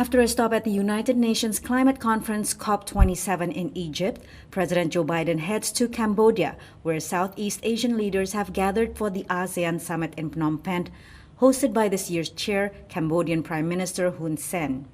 After a stop at the United Nations Climate Conference COP27 in Egypt, President Joe Biden heads to Cambodia, where Southeast Asian leaders have gathered for the ASEAN summit in Phnom Penh, hosted by this year's chair, Cambodian Prime Minister Hun Sen.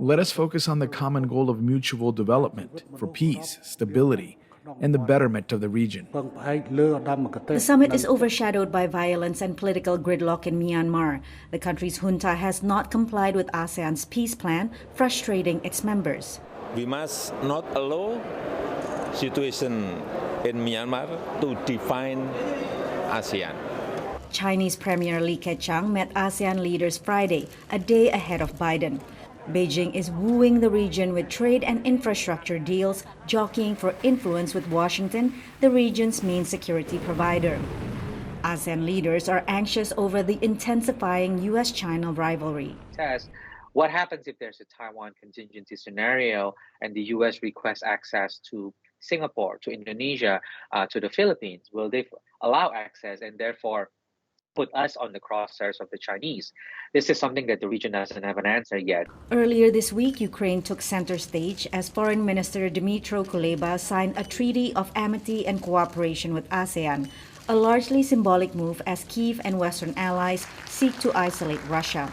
Let us focus on the common goal of mutual development for peace, stability, and the betterment of the region. The summit is overshadowed by violence and political gridlock in Myanmar. The country's junta has not complied with ASEAN's peace plan, frustrating its members. We must not allow situation in Myanmar to define ASEAN. Chinese Premier Li Keqiang met ASEAN leaders Friday, a day ahead of Biden. Beijing is wooing the region with trade and infrastructure deals, jockeying for influence with Washington, the region's main security provider. ASEAN leaders are anxious over the intensifying U.S.-China rivalry. What happens if there's a Taiwan contingency scenario and the U.S. requests access to Singapore, to Indonesia, to the Philippines? Will they allow access and therefore put us on the crosshairs of the Chinese? This is something that the region doesn't have an answer yet. Earlier this week, Ukraine took center stage as Foreign Minister Dmytro Kuleba signed a treaty of amity and cooperation with ASEAN, a largely symbolic move as Kyiv and Western allies seek to isolate Russia.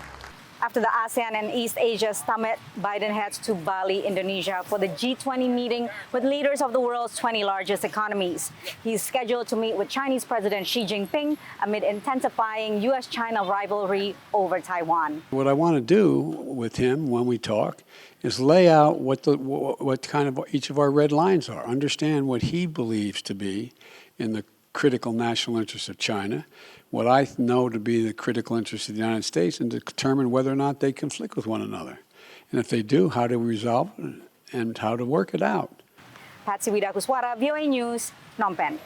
After the ASEAN and East Asia Summit, Biden heads to Bali, Indonesia for the G20 meeting with leaders of the world's 20 largest economies. He's scheduled to meet with Chinese President Xi Jinping amid intensifying U.S.-China rivalry over Taiwan. What I want to do with him when we talk is lay out what kind of each of our red lines are, understand what he believes to be in the critical national interests of China, what I know to be the critical interests of the United States, and to determine whether or not they conflict with one another. And if they do, how to resolve it and how to work it out. Patsy, Widakuswara, VOANews, Phnom Penh.